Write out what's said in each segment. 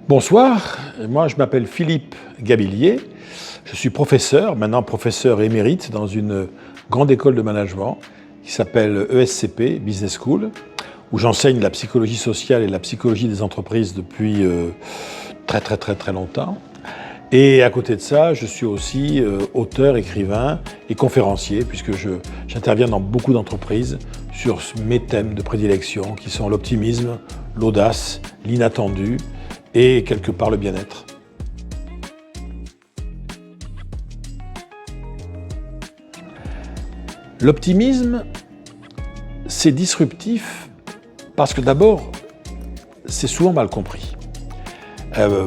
Bonsoir, moi je m'appelle Philippe Gabillier, je suis professeur, maintenant professeur émérite dans une grande école de management qui s'appelle ESCP, Business School, où j'enseigne la psychologie sociale et la psychologie des entreprises depuis très longtemps. Et à côté de ça, je suis aussi auteur, écrivain et conférencier, puisque j'interviens dans beaucoup d'entreprises sur mes thèmes de prédilection, qui sont l'optimisme, l'audace, l'inattendu et quelque part le bien-être. L'optimisme, c'est disruptif parce que d'abord, c'est souvent mal compris.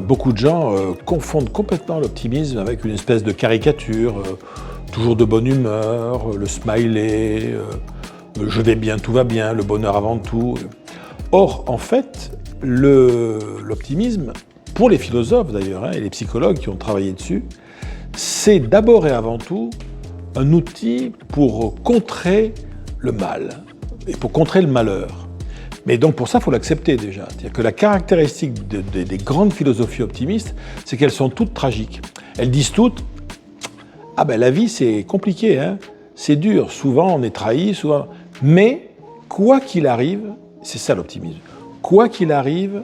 Beaucoup de gens confondent complètement l'optimisme avec une espèce de caricature, toujours de bonne humeur, le smiley, je vais bien, tout va bien, le bonheur avant tout. Or, en fait, l'optimisme, pour les philosophes d'ailleurs, et les psychologues qui ont travaillé dessus, c'est d'abord et avant tout un outil pour contrer le mal et pour contrer le malheur. Mais donc pour ça, il faut l'accepter déjà. C'est-à-dire que la caractéristique des grandes philosophies optimistes, c'est qu'elles sont toutes tragiques. Elles disent toutes « Ah ben la vie c'est compliqué, hein, c'est dur, souvent on est trahi, souvent... » Mais quoi qu'il arrive, c'est ça l'optimisme, quoi qu'il arrive,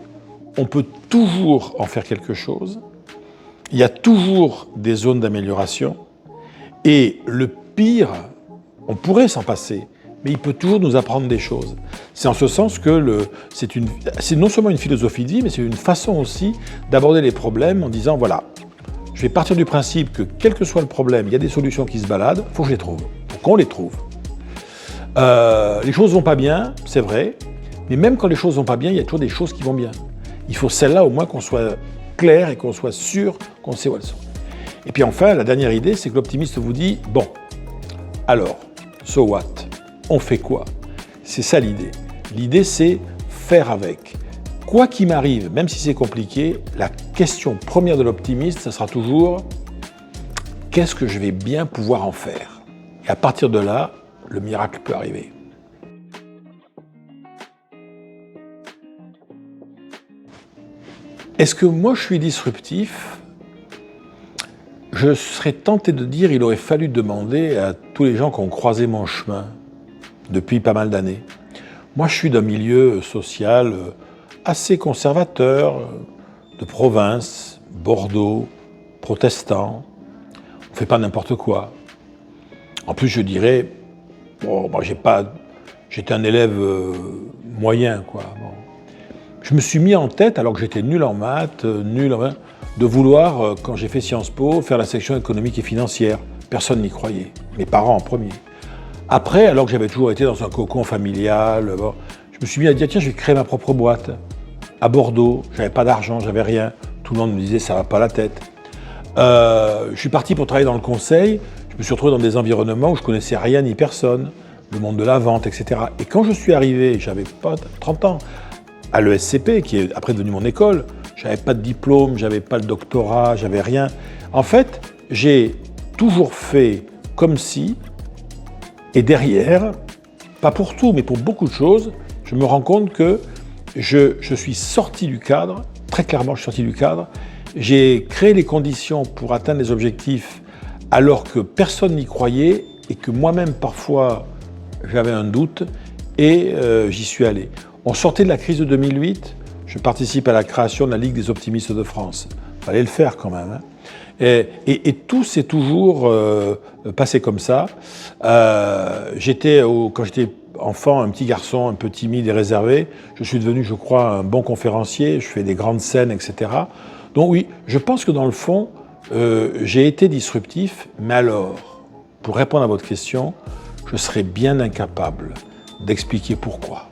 on peut toujours en faire quelque chose, il y a toujours des zones d'amélioration, et le pire, on pourrait s'en passer, mais il peut toujours nous apprendre des choses. C'est en ce sens que c'est non seulement une philosophie de vie, mais c'est une façon aussi d'aborder les problèmes en disant, voilà, je vais partir du principe que quel que soit le problème, il y a des solutions qui se baladent, il faut que je les trouve, faut qu'on les trouve. Les choses vont pas bien, c'est vrai, mais même quand les choses vont pas bien, il y a toujours des choses qui vont bien. Il faut celles-là au moins qu'on soit clair et qu'on soit sûr qu'on sait où elles sont. Et puis enfin, la dernière idée, c'est que l'optimiste vous dit, bon, alors, so what ? On fait quoi? C'est ça l'idée. L'idée, c'est faire avec. Quoi qu'il m'arrive, même si c'est compliqué, la question première de l'optimiste, ça sera toujours qu'est-ce que je vais bien pouvoir en faire? Et à partir de là, le miracle peut arriver. Est-ce que moi je suis disruptif? Je serais tenté de dire qu'il aurait fallu demander à tous les gens qui ont croisé mon chemin depuis pas mal d'années. Moi, je suis d'un milieu social assez conservateur, de province, Bordeaux, protestant. On ne fait pas n'importe quoi. En plus, je dirais, bon, moi, j'étais un élève moyen, quoi. Bon. Je me suis mis en tête, alors que j'étais nul en maths, de vouloir, quand j'ai fait Sciences Po, faire la section économique et financière. Personne n'y croyait, mes parents en premier. Après, alors que j'avais toujours été dans un cocon familial, bon, je me suis mis à dire, tiens, je vais créer ma propre boîte. À Bordeaux, j'avais pas d'argent, j'avais rien. Tout le monde me disait, ça va pas la tête. Je suis parti pour travailler dans le conseil. Je me suis retrouvé dans des environnements où je connaissais rien ni personne. Le monde de la vente, etc. Et quand je suis arrivé, j'avais pas 30 ans, à l'ESCP, qui est après devenu mon école, j'avais pas de diplôme, j'avais pas le doctorat, j'avais rien. En fait, j'ai toujours fait comme si, et derrière, pas pour tout, mais pour beaucoup de choses, je me rends compte que je suis sorti du cadre, très clairement je suis sorti du cadre, j'ai créé les conditions pour atteindre les objectifs alors que personne n'y croyait et que moi-même parfois j'avais un doute et j'y suis allé. On sortait de la crise de 2008, je participe à la création de la Ligue des optimistes de France. Il fallait le faire quand même, hein. Et tout s'est toujours passé comme ça. Quand j'étais enfant, un petit garçon un peu timide et réservé, je suis devenu, je crois, un bon conférencier, je fais des grandes scènes, etc. Donc oui, je pense que dans le fond, j'ai été disruptif, mais alors, pour répondre à votre question, je serais bien incapable d'expliquer pourquoi.